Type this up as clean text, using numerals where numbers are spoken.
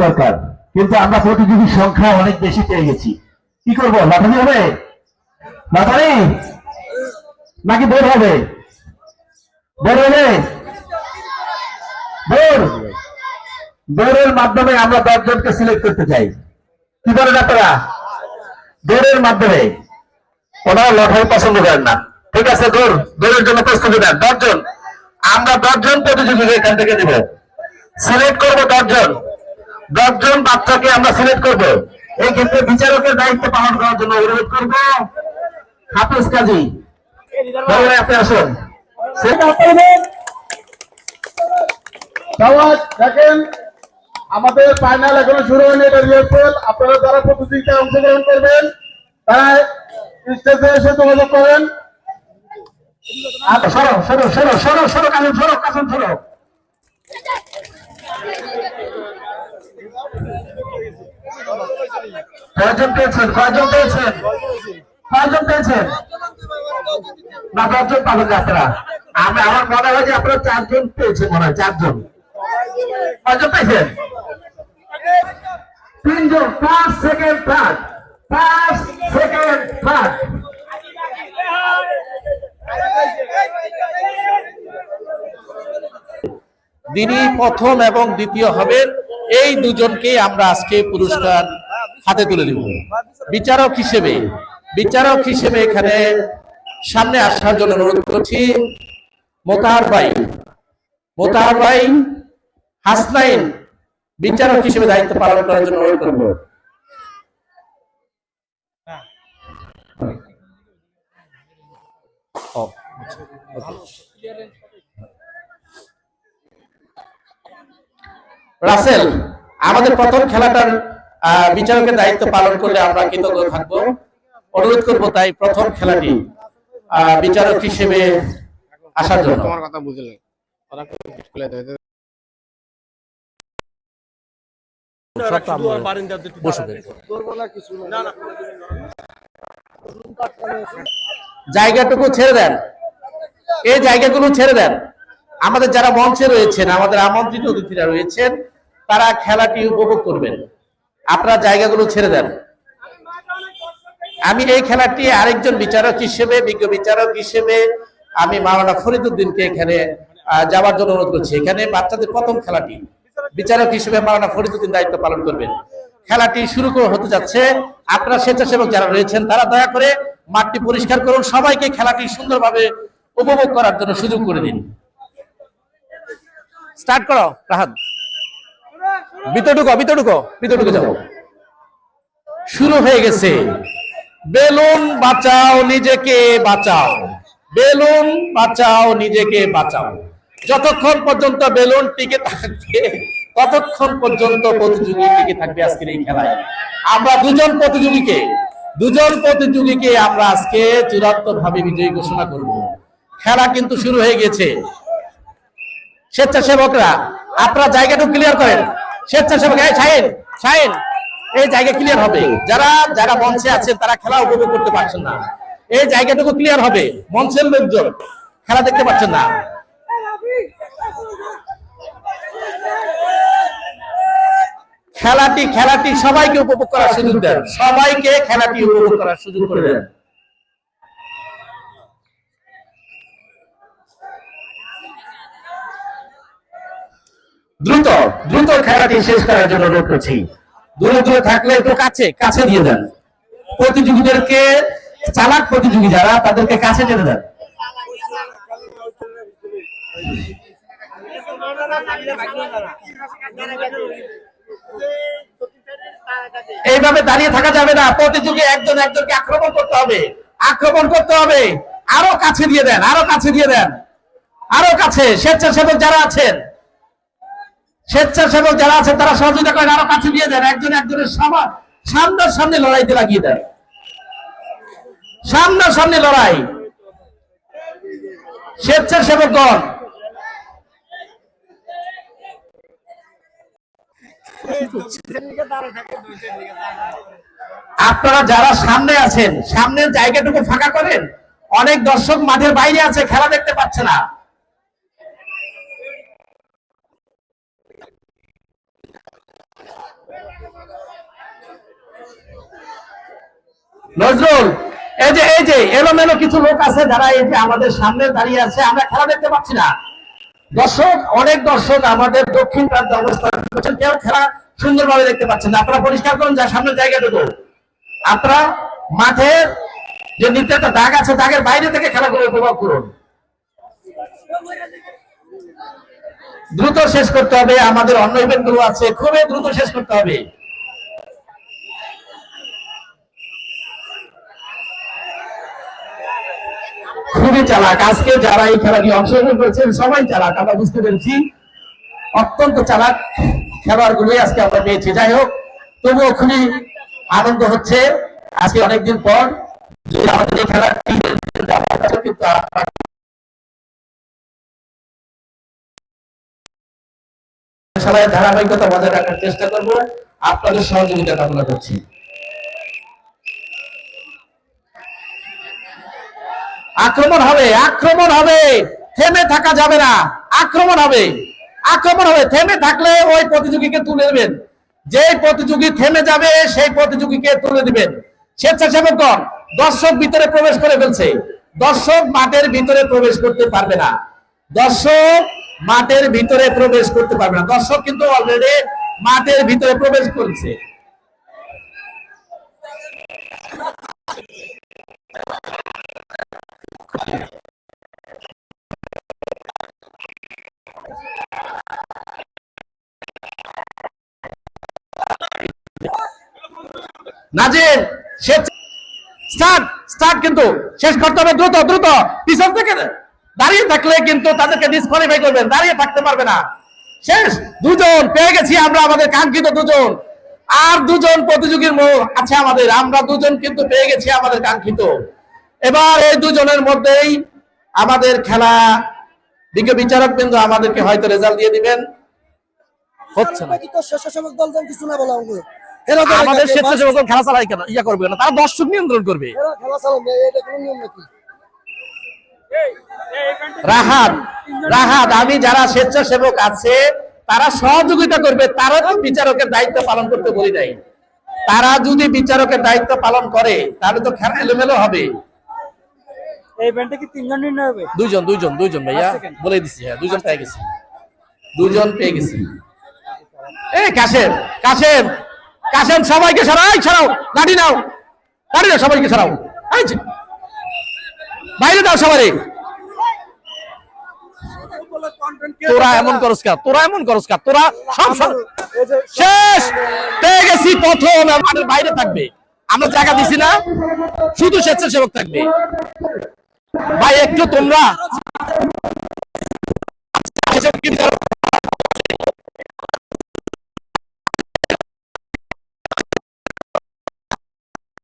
দরকার, কিন্তু আমরা প্রতিযোগীর সংখ্যা অনেক বেশি পেয়ে গেছি। কি করবো, লটারি হবে? লটারি নাকি দৌড় হবে? দৌড় হবে? দৌড়ের মাধ্যমে আমরা 10 জনকে সিলেক্ট করতে চাই। কি বলেন আপনারা? দৌড়ের মাধ্যমে। ওনারা লটারি পছন্দ করেন না, ঠিক আছে? দৌড়ের জন্য প্রস্তুতি দেন। 10 জন, আমরা 10 জন প্রতিযোগীকে এখান থেকে দিব, সিলেক্ট করবো 10 জন। 10 জন বাচ্চাকে আমরা সিলেক্ট করবো। এই ক্ষেত্রে বিচারকের দায়িত্ব পালন করার জন্য অনুরোধ করবো হাফেজ কাজী, আপনি আসুন। দেখেন, আমাদের ফাইনাল এখনো শুরু হয়নি, এটা রিহার্সাল। আপনারা যারা প্রতিযোগিতায় অংশগ্রহণ করবেন তারা স্টেজে এসে যোগাযোগ করেন। সরো সরো সরো সরো সরো কাজল, সরো কাজল, সরো। কয়জন পেয়েছেন? কয়জন পেয়েছেন? কয়জন পেয়েছেন? না, 10 জন পাবেন না আপনারা। আমার মনে হয় যে আপনারা 4 জন পেয়েছেন, মনে হয় 4 জন। কয়জন পেয়েছেন? 3 জন। First second third, first second third. যিনি প্রথম এবং দ্বিতীয় হবেন, এই দুজনকে আমরা আজকে পুরস্কার হাতে তুলে দিব। বিচারক হিসেবে এখানে সামনে আসার জন্য অনুরোধ করছি মোতাহার ভাই, হাসনাইন বিচারক হিসেবে দায়িত্ব পালন করার জন্য অনুরোধ করব। রাসেল, আমাদের প্রথম খেলাটার বিচারকের দায়িত্ব পালন করলে আমরা কৃতজ্ঞ থাকবো। অনুরোধ করবো তাই প্রথম খেলাটি বিচারক হিসেবে আসার জন্য। তোমার কথা বুঝলে জায়গাটুকু ছেড়ে দেন, এই জায়গাগুলো ছেড়ে দেন। আমাদের যারা মঞ্চে রয়েছেন, আমাদের আমন্ত্রিত অতিথিরা রয়েছেন, তারা খেলাটি উপভোগ করবেন। আপনারা জায়গাগুলো ছেড়ে দেন। আমি এই খেলাটি আরেকজন বিচারক হিসেবে, বিজ্ঞ বিচারক হিসেবে আমি মাওলানা ফরিদউদ্দিনকে এখানে যাওয়ার জন্য অনুরোধ করছি। এখানে বাচ্চাদের প্রথম খেলাটি বিচারক হিসেবে মাওলানা ফরিদউদ্দিন দায়িত্ব পালন করবেন। খেলাটি শুরু হতে যাচ্ছে। আপনারা স্বেচ্ছাসেবক যারা রয়েছেন তারা দয়া করে মাঠটি পরিষ্কার করুন, সবাইকে খেলাটি সুন্দরভাবে উপভোগ করার জন্য সুযোগ করে দিন। স্টার্ট করো রাহাত, ভিতরটুকু যাও। শুরু হয়ে গেছে। বেলুন বাঁচাও, নিজেকে বাঁচাও, বেলুন বাঁচাও, নিজেকে বাঁচাও। যতক্ষণ পর্যন্ত বেলুন টিকে থাকবে ততক্ষণ পর্যন্ত প্রতিযোগী টিকে থাকবে আজকের এই খেলায়। আমরা দুজন প্রতিযোগীকে আমরা আজকে চূড়ান্ত ভাবে বিজয়ী ঘোষণা করব। খেলা কিন্তু শুরু হয়ে গেছে। স্বেচ্ছাসেবকরা আপনারা জায়গাটুকু ক্লিয়ার করেন। স্বেচ্ছাসেবক শাহিন, এই জায়গা ক্লিয়ার হবে। যারা মঞ্চে আছেন তারা খেলা উপভোগ করতে পারছেন না, এই জায়গাটুকু ক্লিয়ার হবে। মঞ্চের লোকজন খেলা দেখতে পাচ্ছেন না। খেলাটি সবাইকে উপভোগ করার সুযোগ দেন, সবাইকে খেলাটি উপভোগ করার সুযোগ করে দেন। দ্রুত খেলাটি শেষ করার জন্য অনুরোধ করছি। দূরে থাকলে একটু কাছে দিয়ে দেন। প্রতিযোগীদেরকে, চালাক প্রতিযোগী যারা, তাদেরকে কাছে টেনে দেন। এইভাবে দাঁড়িয়ে থাকা যাবে না। প্রতিযোগী একজনকে আক্রমণ করতে হবে। আরো কাছে দিয়ে দেন, আরো কাছে। স্বেচ্ছাসেবক যারা আছেন তারা সহযোগিতা করেন, আরো কাছে দিয়ে দেন। একজনের সামনে লড়াইতে লাগিয়ে দেন। সামনে লড়াই। স্বেচ্ছাসেবকগণ আপনারা যারা সামনে আছেন, সামনের জায়গাটুকু ফাঁকা করেন। অনেক দর্শক মাঠের বাইরে আছে, খেলা দেখতে পাচ্ছে না। নজরুল, এই যে এলোমেলো কিছু লোক আছে যারা এই যে আমাদের সামনে দাঁড়িয়ে আছে, আমরা খেলা দেখতে পাচ্ছি না। অনেক দর্শক আমাদের দক্ষিণ প্রান্তে অবস্থান করছেন, কেউ খেলা সুন্দরভাবে দেখতে পাচ্ছেন না। আপনারা পরিষ্কার করুন যা সামনের জায়গাটুকু। আপনারা মাঠের যে নিচে একটা দাগ আছে, দাগের বাইরে থেকে খেলাগুলো উপভোগ করুন। দ্রুত শেষ করতে হবে, আমাদের অন্য ইভেন্ট গুলো আছে, খুবই দ্রুত শেষ করতে হবে। খুবই চালাক আজকে যারা এই খেলা নিয়ে অংশগ্রহণ করেছেন, সবাই চালাক, আমরা বুঝতে পেরেছি। অত্যন্ত চালাক খেলোয়াড় গুলোই আজকে আমরা পেয়েছি। যাই হোক, তবুও খুবই আনন্দ হচ্ছে আজকে অনেকদিন পর যে আমাদের এই খেলার কিন্তু খেলায় ধারাবাহিকতা বজায় রাখার চেষ্টা করবো, আপনাদের সহযোগিতা কামনা করছি। আক্রমণ হবে, আক্রমণ হবে, থেমে থাকা যাবে না। আক্রমণ হবে, আক্রমণ হবে, থেমে থাকলে ওই প্রতিযোগীকে তুলে দেবেন। যে প্রতিযোগী থেমে যাবে সেই প্রতিযোগীকে তুলে দিবেন। স্বেচ্ছাসেবকগণ দর্শক ভিতরে প্রবেশ করে ফেলছে, দর্শক মাঠের ভিতরে প্রবেশ করতে পারবে না। দর্শক মাঠের ভিতরে প্রবেশ করতে পারবে না। দর্শক কিন্তু অলরেডি মাঠের ভিতরে প্রবেশ করছে। নাজির স্টার্ট কিন্তু শেষ করতে হবে দ্রুত দ্রুত। পিছন থেকে দাঁড়িয়ে থাকলে কিন্তু তাদেরকে ডিসকোয়ালিফাই করবেন, দাঁড়িয়ে থাকতে পারবে না। শেষ, দুজন পেয়ে গেছি আমরা, আমাদের কাঙ্ক্ষিত দুজন। আর দুজন প্রতিযোগীর আছে আমাদের, আমরা দুজন কিন্তু পেয়ে গেছি আমাদের কাঙ্ক্ষিত। এবার এই দুজনের মধ্যেই আমাদের খেলা বিজ্ঞ বিচারক বিন্দু আমাদেরকে হয়তো রেজাল্ট দিয়ে দিবেন। হচ্ছে না, স্বেচ্ছাসেবক দল কিছু না বলা আমাদের স্বেচ্ছাসেবক খেলা চালাই কেন ইয়া করবে না, তারা দর্শক নিয়ন্ত্রণ করবে। খেলা চালান এটা কোনো নিয়ম নাকি? রাহাত আমি যারা স্বেচ্ছাসেবক আছে তারা সহযোগিতা করবে, তারা তো বিচারকের দায়িত্ব পালন করতে বলি নাই। তারা যদি বিচারকের দায়িত্ব পালন করে তাহলে তো খেলা এলোমেলো হবে। এই ইভেন্টে কি তিনজন নির্ণয় হবে? দুইজন ভাইয়া বলে দিছি। হ্যাঁ, দুজন পেয়ে গেছি। এই কাশেম সবাইকে সরাও, লাঠি নাও, সবাইকে সরাও, বাইরে দাও সবাই। তোরা এমন করস কা, তোরা সব শেষ পেয়ে গেছি। প্রথম আমাদের বাইরে থাকবে, আমরা জায়গা দিছি না, শুধু স্বেচ্ছাসেবক থাকবে। ভাই একটু তোমরা